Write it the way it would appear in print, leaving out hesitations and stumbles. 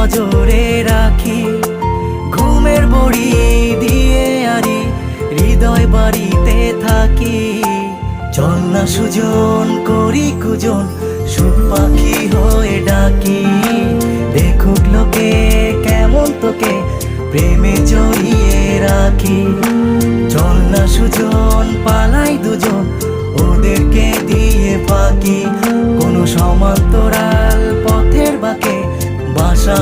নজরে রাখি, ঘুমের বড়ি দিয়ে আরি হৃদয় বাড়িতে থাকি। চল না সুজন করি কুজন, সুখ পাখি হয়ে ডাকি। দেখুক লোকে কেমন তোকে প্রেমে জড়িয়ে রাখি। চল না সুজন পালাই দুজন, ওদেরকে দিয়ে ফাঁকি। কোনো সমান্তরাল পথের বাঁকে বাসা